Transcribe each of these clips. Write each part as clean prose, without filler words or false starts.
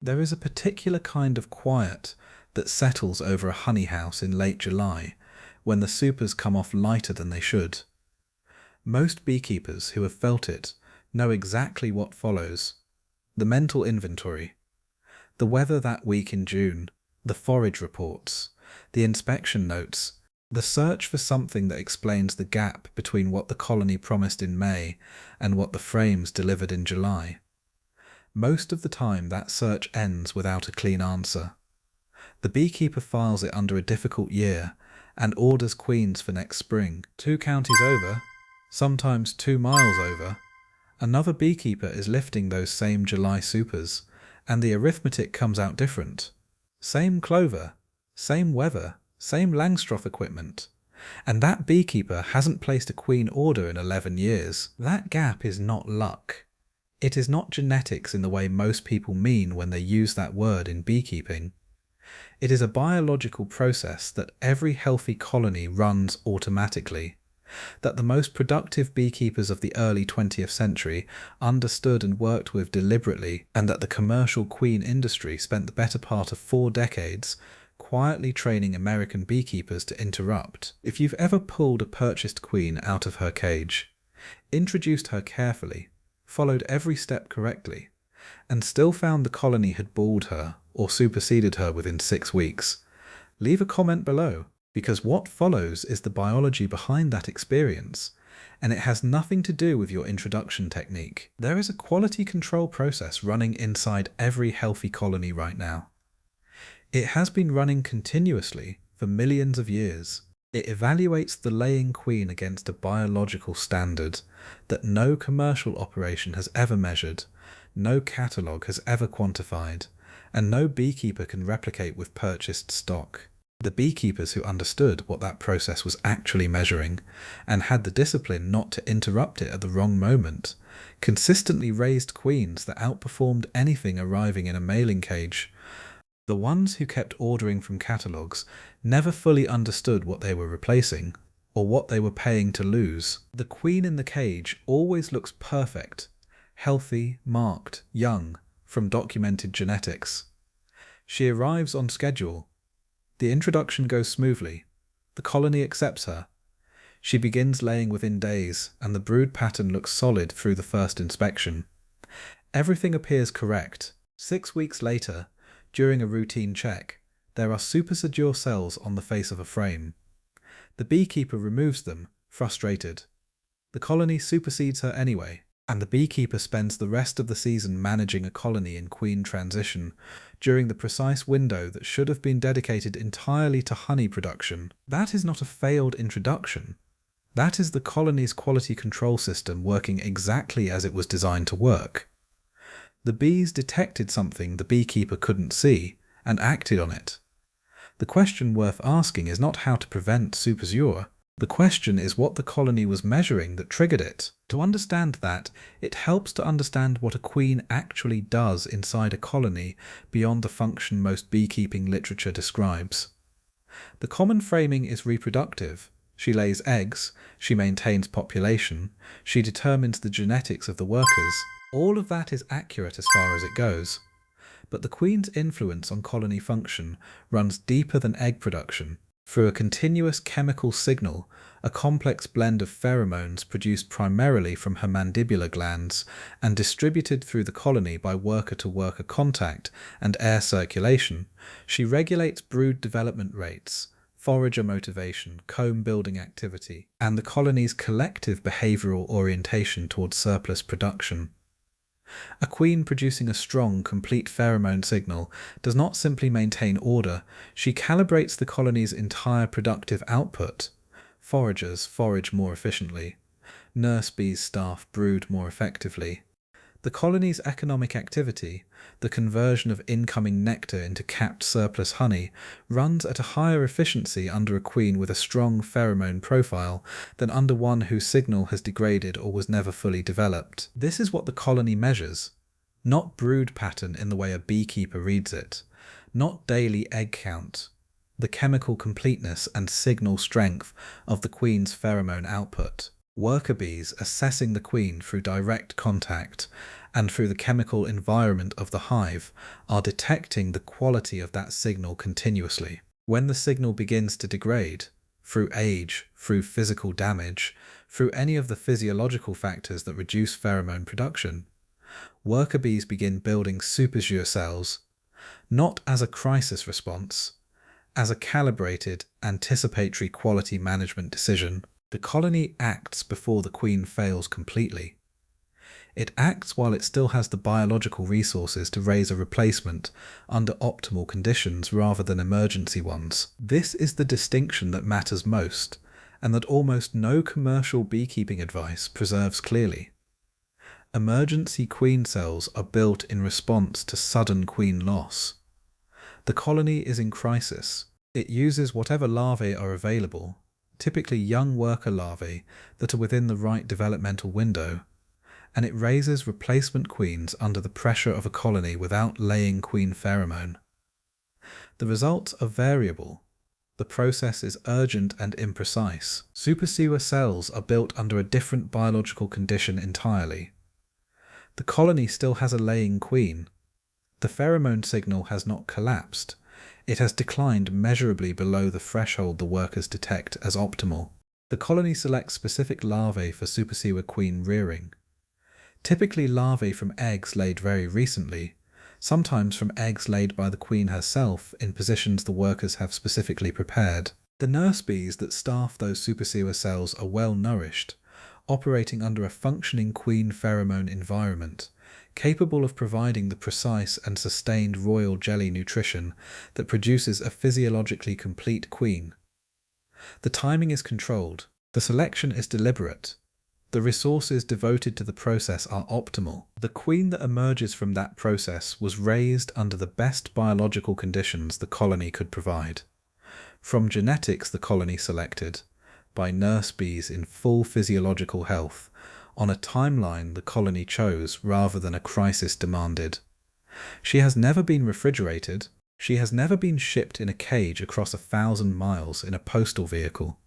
There is a particular kind of quiet that settles over a honey house in late July, when the supers come off lighter than they should. Most beekeepers who have felt it know exactly what follows: the mental inventory, the weather that week in June, the forage reports, the inspection notes, the search for something that explains the gap between what the colony promised in May and what the frames delivered in July. Most of the time that search ends without a clean answer. The beekeeper files it under a difficult year and orders queens for next spring. 2 counties over, sometimes 2 miles over, another beekeeper is lifting those same July supers, and the arithmetic comes out different. Same clover, same weather, same Langstroth equipment, and that beekeeper hasn't placed a queen order in 11 years. That gap is not luck. It is not genetics in the way most people mean when they use that word in beekeeping. It is a biological process that every healthy colony runs automatically, that the most productive beekeepers of the early 20th century understood and worked with deliberately, and that the commercial queen industry spent the better part of 4 decades quietly training American beekeepers to interrupt. If you've ever pulled a purchased queen out of her cage, introduced her carefully, followed every step correctly, and still found the colony had balled her or superseded her within 6 weeks, leave a comment below, because what follows is the biology behind that experience, and it has nothing to do with your introduction technique. There is a quality control process running inside every healthy colony right now. It has been running continuously for millions of years. It evaluates the laying queen against a biological standard that no commercial operation has ever measured, no catalogue has ever quantified, and no beekeeper can replicate with purchased stock. The beekeepers who understood what that process was actually measuring, and had the discipline not to interrupt it at the wrong moment, consistently raised queens that outperformed anything arriving in a mailing cage. The ones who kept ordering from catalogues never fully understood what they were replacing, or what they were paying to lose. The queen in the cage always looks perfect, healthy, marked, young, from documented genetics. She arrives on schedule. The introduction goes smoothly. The colony accepts her. She begins laying within days, and the brood pattern looks solid through the first inspection. Everything appears correct. 6 weeks later, during a routine check, there are supersedure cells on the face of a frame. The beekeeper removes them, frustrated. The colony supersedes her anyway, and the beekeeper spends the rest of the season managing a colony in queen transition, during the precise window that should have been dedicated entirely to honey production. That is not a failed introduction. That is the colony's quality control system working exactly as it was designed to work. The bees detected something the beekeeper couldn't see, and acted on it. The question worth asking is not how to prevent supersedure. The question is what the colony was measuring that triggered it. To understand that, it helps to understand what a queen actually does inside a colony beyond the function most beekeeping literature describes. The common framing is reproductive. She lays eggs, she maintains population, she determines the genetics of the workers. All of that is accurate as far as it goes. But the queen's influence on colony function runs deeper than egg production. Through a continuous chemical signal, a complex blend of pheromones produced primarily from her mandibular glands and distributed through the colony by worker-to-worker contact and air circulation, she regulates brood development rates, forager motivation, comb building activity, and the colony's collective behavioural orientation towards surplus production. A queen producing a strong, complete pheromone signal does not simply maintain order, she calibrates the colony's entire productive output. Foragers forage more efficiently. Nurse bees staff brood more effectively. The colony's economic activity, the conversion of incoming nectar into capped surplus honey, runs at a higher efficiency under a queen with a strong pheromone profile than under one whose signal has degraded or was never fully developed. This is what the colony measures, not brood pattern in the way a beekeeper reads it, not daily egg count, the chemical completeness and signal strength of the queen's pheromone output. Worker bees assessing the queen through direct contact and through the chemical environment of the hive, are detecting the quality of that signal continuously. When the signal begins to degrade, through age, through physical damage, through any of the physiological factors that reduce pheromone production, worker bees begin building supersedure cells, not as a crisis response, as a calibrated, anticipatory quality management decision. The colony acts before the queen fails completely. It acts while it still has the biological resources to raise a replacement under optimal conditions rather than emergency ones. This is the distinction that matters most, and that almost no commercial beekeeping advice preserves clearly. Emergency queen cells are built in response to sudden queen loss. The colony is in crisis. It uses whatever larvae are available, typically young worker larvae that are within the right developmental window, and it raises replacement queens under the pressure of a colony without laying queen pheromone. The results are variable. The process is urgent and imprecise. Supersedure cells are built under a different biological condition entirely. The colony still has a laying queen. The pheromone signal has not collapsed. It has declined measurably below the threshold the workers detect as optimal. The colony selects specific larvae for supersedure queen rearing. Typically larvae from eggs laid very recently, sometimes from eggs laid by the queen herself in positions the workers have specifically prepared. The nurse bees that staff those supersedure cells are well nourished, operating under a functioning queen pheromone environment, capable of providing the precise and sustained royal jelly nutrition that produces a physiologically complete queen. The timing is controlled. The selection is deliberate. The resources devoted to the process are optimal. The queen that emerges from that process was raised under the best biological conditions the colony could provide. From genetics the colony selected, by nurse bees in full physiological health, on a timeline the colony chose rather than a crisis demanded. She has never been refrigerated. She has never been shipped in a cage across 1,000 miles in a postal vehicle.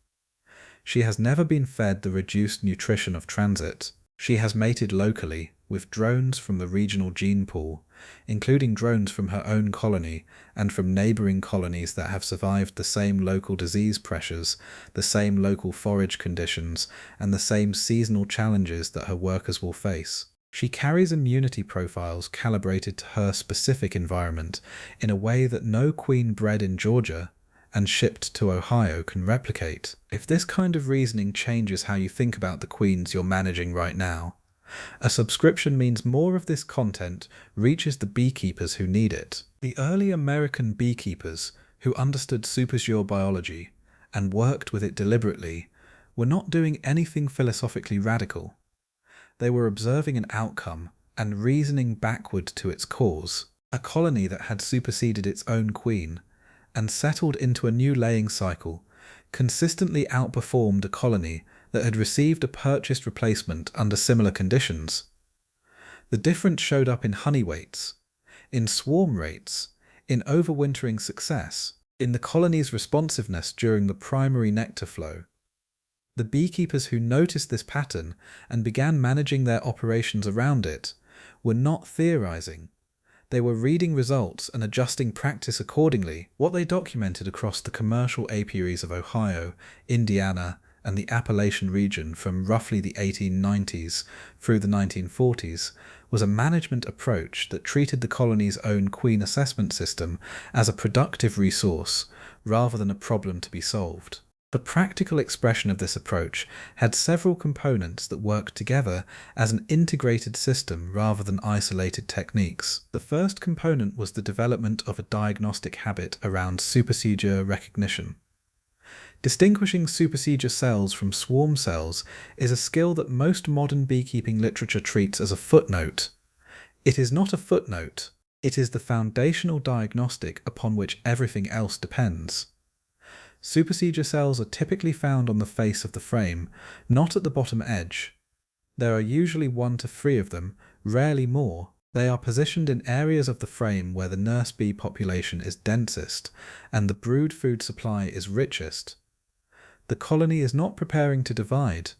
She has never been fed the reduced nutrition of transit. She has mated locally with drones from the regional gene pool, including drones from her own colony and from neighbouring colonies that have survived the same local disease pressures, the same local forage conditions, and the same seasonal challenges that her workers will face. She carries immunity profiles calibrated to her specific environment in a way that no queen bred in Georgia and shipped to Ohio can replicate. If this kind of reasoning changes how you think about the queens you're managing right now, a subscription means more of this content reaches the beekeepers who need it. The early American beekeepers who understood supersedure biology and worked with it deliberately were not doing anything philosophically radical. They were observing an outcome and reasoning backward to its cause. A colony that had superseded its own queen and settled into a new laying cycle consistently outperformed a colony that had received a purchased replacement under similar conditions. The difference showed up in honey weights, in swarm rates, in overwintering success, in the colony's responsiveness during the primary nectar flow. The beekeepers who noticed this pattern and began managing their operations around it were not theorizing. They were reading results and adjusting practice accordingly. What they documented across the commercial apiaries of Ohio, Indiana, and the Appalachian region from roughly the 1890s through the 1940s was a management approach that treated the colony's own queen assessment system as a productive resource rather than a problem to be solved. The practical expression of this approach had several components that worked together as an integrated system rather than isolated techniques. The first component was the development of a diagnostic habit around supersedure recognition. Distinguishing supersedure cells from swarm cells is a skill that most modern beekeeping literature treats as a footnote. It is not a footnote, it is the foundational diagnostic upon which everything else depends. Supersedure cells are typically found on the face of the frame, not at the bottom edge. There are usually 1 to 3 of them, rarely more. They are positioned in areas of the frame where the nurse bee population is densest and the brood food supply is richest. The colony is not preparing to divide,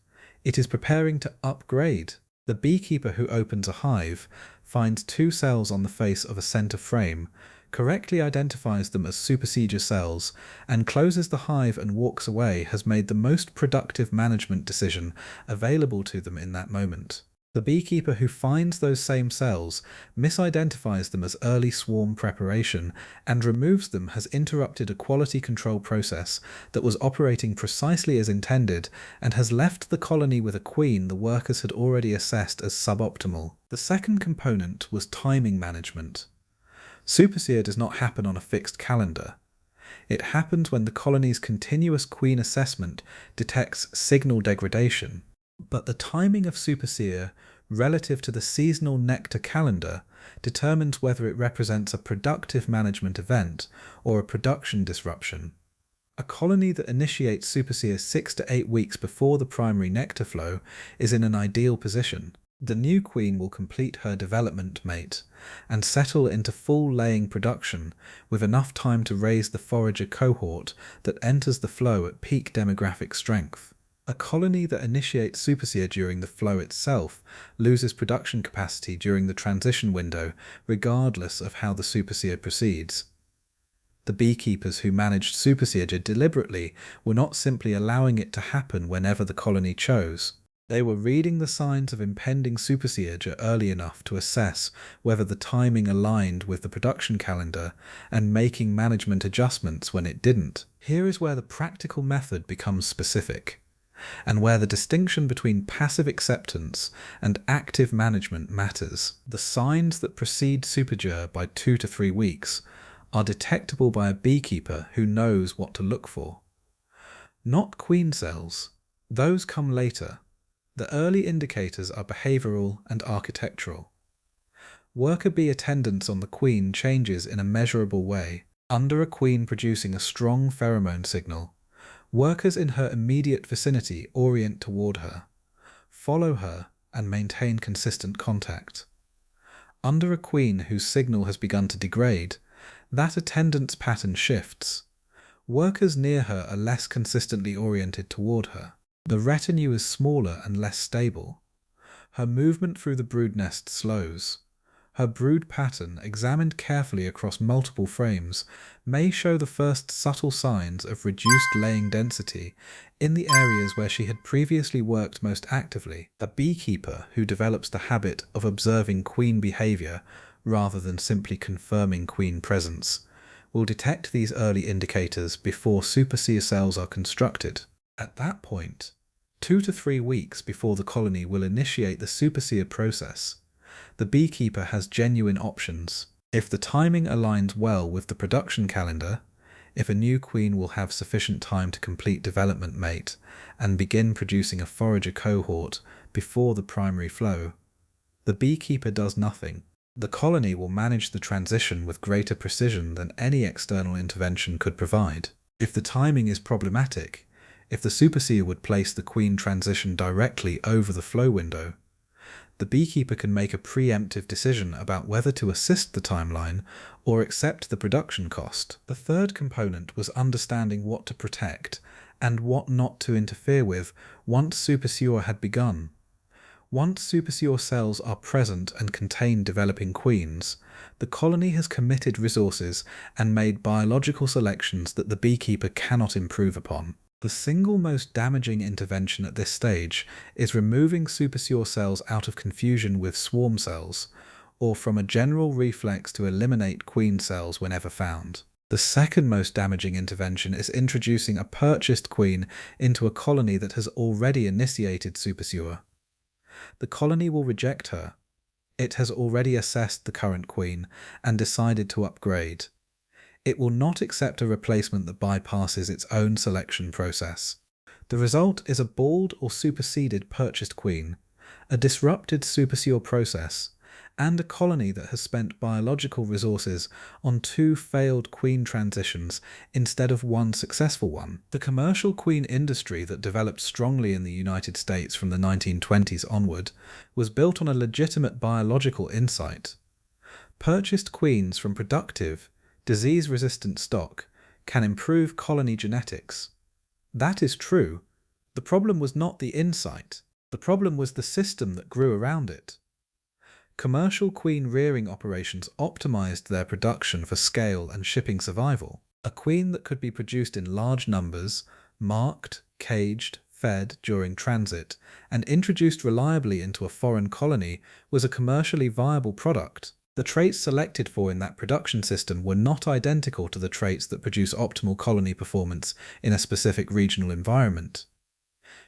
it is preparing to upgrade. The beekeeper who opens a hive finds two cells on the face of a center frame, correctly identifies them as supersedure cells, and closes the hive and walks away has made the most productive management decision available to them in that moment. The beekeeper who finds those same cells misidentifies them as early swarm preparation and removes them has interrupted a quality control process that was operating precisely as intended and has left the colony with a queen the workers had already assessed as suboptimal. The second component was timing management. Supersedure does not happen on a fixed calendar. It happens when the colony's continuous queen assessment detects signal degradation. But the timing of supersedure relative to the seasonal nectar calendar determines whether it represents a productive management event or a production disruption. A colony that initiates supersedure 6 to 8 weeks before the primary nectar flow is in an ideal position. The new queen will complete her development mate and settle into full laying production with enough time to raise the forager cohort that enters the flow at peak demographic strength. A colony that initiates supersedure during the flow itself loses production capacity during the transition window, regardless of how the supersedure proceeds. The beekeepers who managed supersedure deliberately were not simply allowing it to happen whenever the colony chose. They were reading the signs of impending supersedure early enough to assess whether the timing aligned with the production calendar and making management adjustments when it didn't. Here is where the practical method becomes specific, and where the distinction between passive acceptance and active management matters. The signs that precede supersedure by 2 to 3 weeks are detectable by a beekeeper who knows what to look for. Not queen cells. Those come later. The early indicators are behavioural and architectural. Worker bee attendance on the queen changes in a measurable way. Under a queen producing a strong pheromone signal, workers in her immediate vicinity orient toward her, follow her, and maintain consistent contact. Under a queen whose signal has begun to degrade, that attendance pattern shifts. Workers near her are less consistently oriented toward her. The retinue is smaller and less stable. Her movement through the brood nest slows. Her brood pattern, examined carefully across multiple frames, may show the first subtle signs of reduced laying density in the areas where she had previously worked most actively. A beekeeper who develops the habit of observing queen behaviour rather than simply confirming queen presence will detect these early indicators before supersedure cells are constructed. At that point, 2 to 3 weeks before the colony will initiate the supersedure process, the beekeeper has genuine options. If the timing aligns well with the production calendar, if a new queen will have sufficient time to complete development mate and begin producing a forager cohort before the primary flow, the beekeeper does nothing. The colony will manage the transition with greater precision than any external intervention could provide. If the timing is problematic, if the supersedure would place the queen transition directly over the flow window, the beekeeper can make a preemptive decision about whether to assist the timeline or accept the production cost. The third component was understanding what to protect and what not to interfere with once supersedure had begun. Once supersedure cells are present and contain developing queens, the colony has committed resources and made biological selections that the beekeeper cannot improve upon. The single most damaging intervention at this stage is removing supersedure cells out of confusion with swarm cells, or from a general reflex to eliminate queen cells whenever found. The second most damaging intervention is introducing a purchased queen into a colony that has already initiated supersedure. The colony will reject her. It has already assessed the current queen and decided to upgrade. It will not accept a replacement that bypasses its own selection process. The result is a bald or superseded purchased queen, a disrupted supersedure process, and a colony that has spent biological resources on 2 failed queen transitions instead of 1 successful one. The commercial queen industry that developed strongly in the United States from the 1920s onward was built on a legitimate biological insight. Purchased queens from productive, disease-resistant stock can improve colony genetics. That is true. The problem was not the insight. The problem was the system that grew around it. Commercial queen rearing operations optimized their production for scale and shipping survival. A queen that could be produced in large numbers, marked, caged, fed during transit, and introduced reliably into a foreign colony was a commercially viable product. The traits selected for in that production system were not identical to the traits that produce optimal colony performance in a specific regional environment.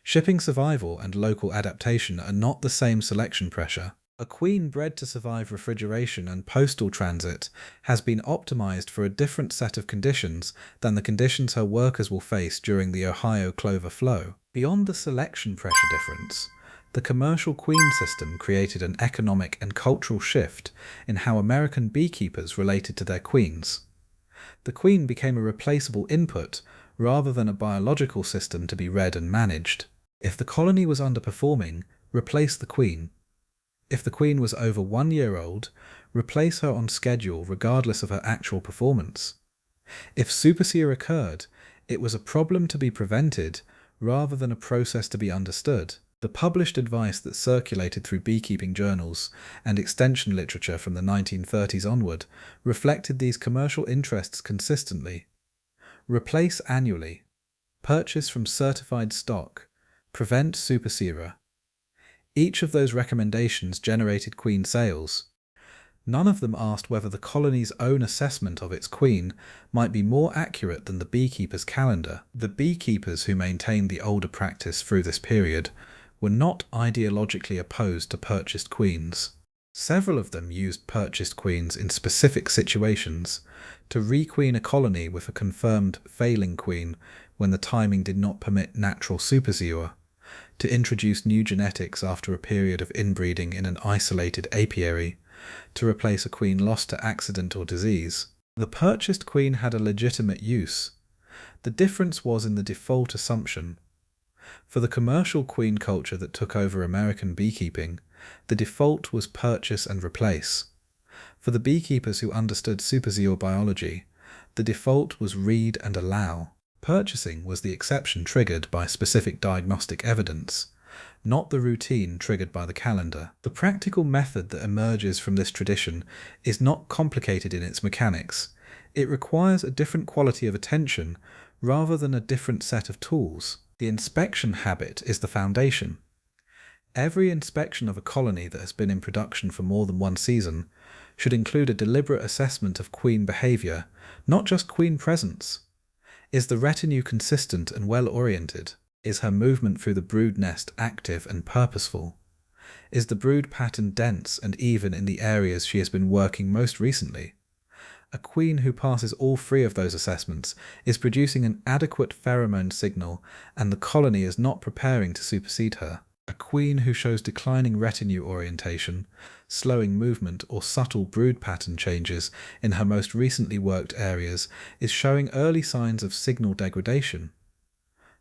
Shipping survival and local adaptation are not the same selection pressure. A queen bred to survive refrigeration and postal transit has been optimized for a different set of conditions than the conditions her workers will face during the Ohio clover flow. Beyond the selection pressure difference, the commercial queen system created an economic and cultural shift in how American beekeepers related to their queens. The queen became a replaceable input rather than a biological system to be read and managed. If the colony was underperforming, replace the queen. If the queen was over 1 year old, replace her on schedule regardless of her actual performance. If supersedure occurred, it was a problem to be prevented rather than a process to be understood. The published advice that circulated through beekeeping journals and extension literature from the 1930s onward reflected these commercial interests consistently. Replace annually. Purchase from certified stock. Prevent supersedure. Each of those recommendations generated queen sales. None of them asked whether the colony's own assessment of its queen might be more accurate than the beekeeper's calendar. The beekeepers who maintained the older practice through this period were not ideologically opposed to purchased queens. Several of them used purchased queens in specific situations to requeen a colony with a confirmed failing queen when the timing did not permit natural supersedure, to introduce new genetics after a period of inbreeding in an isolated apiary, to replace a queen lost to accident or disease. The purchased queen had a legitimate use. The difference was in the default assumption. For the commercial queen culture that took over American beekeeping, the default was purchase and replace. For the beekeepers who understood supersedure biology, the default was read and allow. Purchasing was the exception triggered by specific diagnostic evidence, not the routine triggered by the calendar. The practical method that emerges from this tradition is not complicated in its mechanics. It requires a different quality of attention rather than a different set of tools. The inspection habit is the foundation. Every inspection of a colony that has been in production for more than one season should include a deliberate assessment of queen behavior, not just queen presence. Is the retinue consistent and well-oriented? Is her movement through the brood nest active and purposeful? Is the brood pattern dense and even in the areas she has been working most recently? A queen who passes all three of those assessments is producing an adequate pheromone signal and the colony is not preparing to supersede her. A queen who shows declining retinue orientation, slowing movement or subtle brood pattern changes in her most recently worked areas is showing early signs of signal degradation.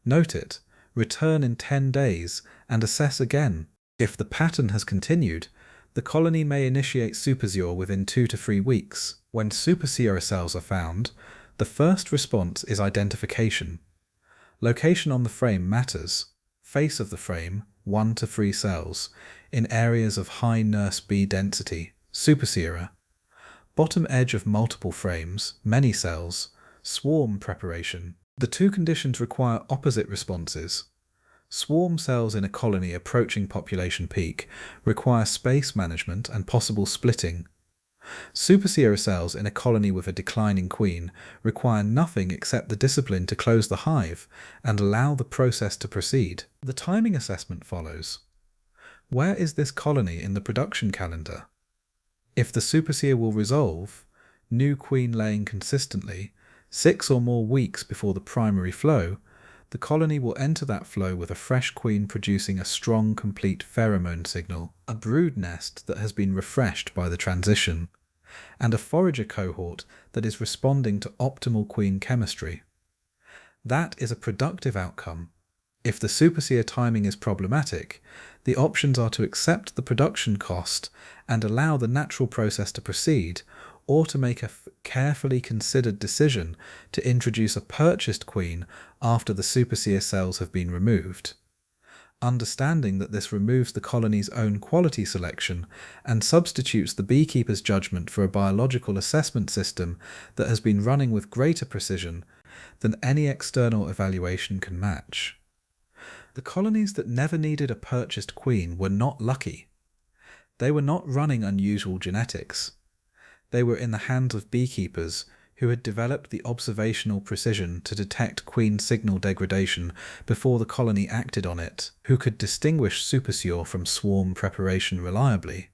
Note it, return in 10 days and assess again. If the pattern has continued, the colony may initiate supersedure within 2 to 3 weeks. When supersedure cells are found, the first response is identification. Location on the frame matters. Face of the frame, 1 to 3 cells, in areas of high nurse bee density, supersedure. Bottom edge of multiple frames, many cells, swarm preparation. The two conditions require opposite responses. Swarm cells in a colony approaching population peak require space management and possible splitting. Supersedure cells in a colony with a declining queen require nothing except the discipline to close the hive and allow the process to proceed. The timing assessment follows. Where is this colony in the production calendar? If the supersedure will resolve, new queen laying consistently, 6 or more weeks before the primary flow, the colony will enter that flow with a fresh queen producing a strong, complete pheromone signal, a brood nest that has been refreshed by the transition, and a forager cohort that is responding to optimal queen chemistry. That is a productive outcome. If the supersedure timing is problematic, the options are to accept the production cost and allow the natural process to proceed, or to make a carefully considered decision to introduce a purchased queen after the supersedure cells have been removed. Understanding that this removes the colony's own quality selection and substitutes the beekeeper's judgment for a biological assessment system that has been running with greater precision than any external evaluation can match. The colonies that never needed a purchased queen were not lucky. They were not running unusual genetics. They were in the hands of beekeepers who had developed the observational precision to detect queen signal degradation before the colony acted on it, who could distinguish supersedure from swarm preparation reliably,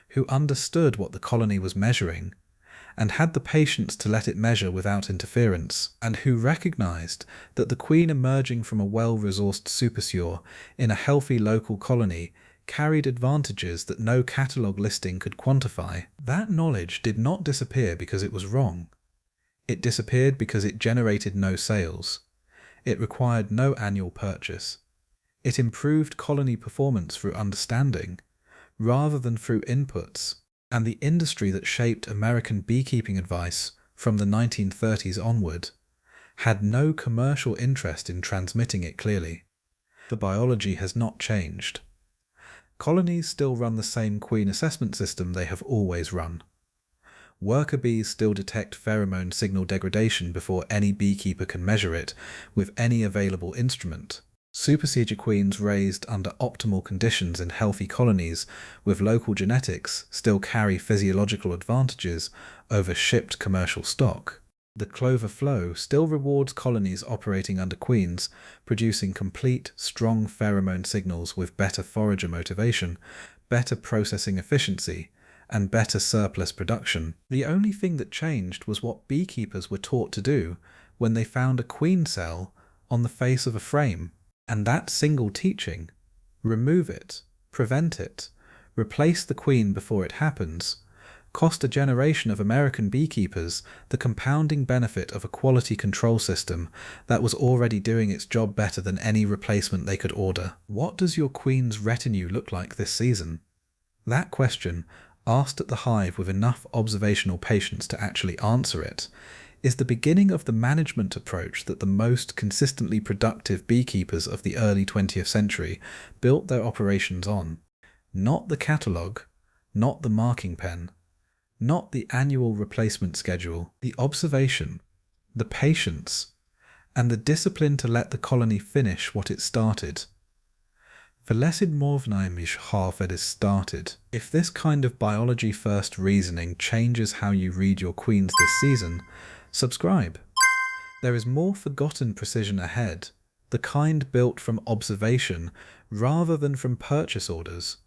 who understood what the colony was measuring, and had the patience to let it measure without interference, and who recognized that the queen emerging from a well-resourced supersedure in a healthy local colony carried advantages that no catalogue listing could quantify. That knowledge did not disappear because it was wrong. It disappeared because it generated no sales. It required no annual purchase. It improved colony performance through understanding, rather than through inputs, and the industry that shaped American beekeeping advice from the 1930s onward had no commercial interest in transmitting it clearly. The biology has not changed. Colonies still run the same queen assessment system they have always run. Worker bees still detect pheromone signal degradation before any beekeeper can measure it with any available instrument. Supersedure queens raised under optimal conditions in healthy colonies with local genetics still carry physiological advantages over shipped commercial stock. The clover flow still rewards colonies operating under queens, producing complete, strong pheromone signals with better forager motivation, better processing efficiency, and better surplus production. The only thing that changed was what beekeepers were taught to do when they found a queen cell on the face of a frame. And that single teaching, remove it, prevent it, replace the queen before it happens, cost a generation of American beekeepers the compounding benefit of a quality control system that was already doing its job better than any replacement they could order. What does your queen's retinue look like this season? That question, asked at the hive with enough observational patience to actually answer it, is the beginning of the management approach that the most consistently productive beekeepers of the early 20th century built their operations on. Not the catalogue, not the marking pen, not the annual replacement schedule, the observation, the patience, and the discipline to let the colony finish what it started. Verlässig Morvnaimish Harfed is started. If this kind of biology-first reasoning changes how you read your queens this season, subscribe. There is more forgotten precision ahead, the kind built from observation rather than from purchase orders.